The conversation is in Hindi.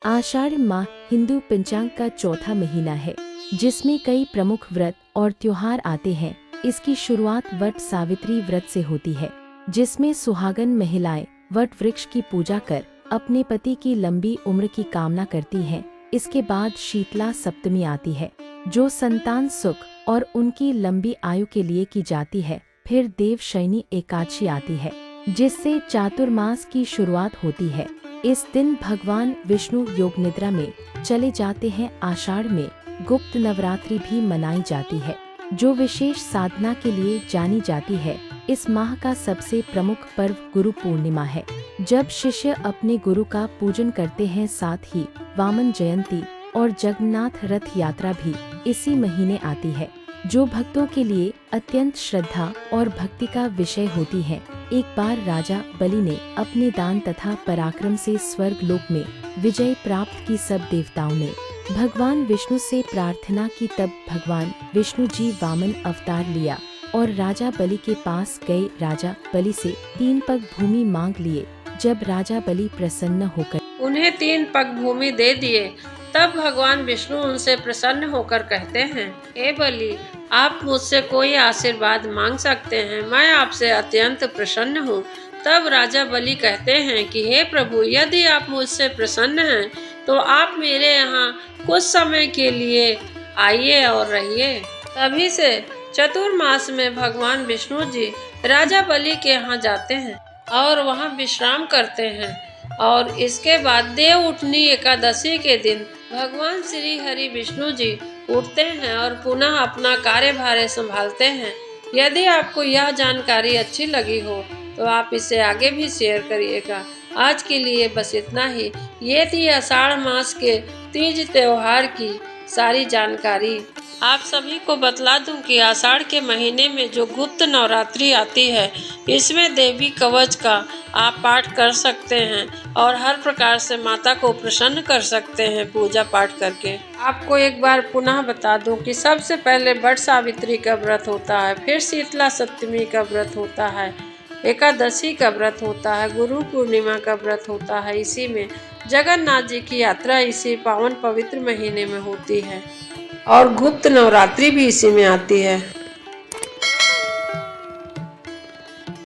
आषाढ़ माह हिंदू पंचांग का चौथा महीना है, जिसमें कई प्रमुख व्रत और त्योहार आते हैं। इसकी शुरुआत वट सावित्री व्रत से होती है, जिसमें सुहागन महिलाएं वट वृक्ष की पूजा कर अपने पति की लंबी उम्र की कामना करती हैं। इसके बाद शीतला सप्तमी आती है, जो संतान सुख और उनकी लंबी आयु के लिए की जाती है। फिर देवशयनी एकादशी आती है, जिससे चातुर्मास की शुरुआत होती है। इस दिन भगवान विष्णु योग निद्रा में चले जाते हैं। आषाढ़ में गुप्त नवरात्रि भी मनाई जाती है, जो विशेष साधना के लिए जानी जाती है। इस माह का सबसे प्रमुख पर्व गुरु पूर्णिमा है, जब शिष्य अपने गुरु का पूजन करते हैं। साथ ही वामन जयंती और जगन्नाथ रथ यात्रा भी इसी महीने आती है, जो भक्तों के लिए अत्यंत श्रद्धा और भक्ति का विषय होती है। एक बार राजा बलि ने अपने दान तथा पराक्रम से स्वर्ग लोक में विजय प्राप्त की। सब देवताओं ने भगवान विष्णु से प्रार्थना की, तब भगवान विष्णु जी वामन अवतार लिया और राजा बलि के पास गए। राजा बलि से 3 पग भूमि मांग लिए। जब राजा बलि प्रसन्न होकर उन्हें 3 पग भूमि दे दिए, तब भगवान विष्णु उनसे प्रसन्न होकर कहते हैं, हे बलि, आप मुझसे कोई आशीर्वाद मांग सकते हैं, मैं आपसे अत्यंत प्रसन्न हूँ। तब राजा बलि कहते हैं कि हे प्रभु, यदि आप मुझसे प्रसन्न हैं तो आप मेरे यहाँ कुछ समय के लिए आइए और रहिए। तभी से चतुर्मास में भगवान विष्णु जी राजा बलि के यहाँ जाते हैं और वहाँ विश्राम करते हैं। और इसके बाद देव उठनी एकादशी के दिन भगवान श्री हरि विष्णु जी उठते हैं और पुनः अपना कार्यभार संभालते हैं। यदि आपको यह जानकारी अच्छी लगी हो तो आप इसे आगे भी शेयर करिएगा। आज के लिए बस इतना ही। ये थी आषाढ़ मास के तीज त्योहार की सारी जानकारी। आप सभी को बतला दूं कि आषाढ़ के महीने में जो गुप्त नवरात्रि आती है, इसमें देवी कवच का आप पाठ कर सकते हैं और हर प्रकार से माता को प्रसन्न कर सकते हैं पूजा पाठ करके। आपको एक बार पुनः बता दूं कि सबसे पहले वट सावित्री का व्रत होता है, फिर शीतला सप्तमी का व्रत होता है, एकादशी का व्रत होता है, गुरु पूर्णिमा का व्रत होता है। इसी में जगन्नाथ जी की यात्रा इसी पावन पवित्र महीने में होती है और गुप्त नवरात्रि भी इसी में आती है।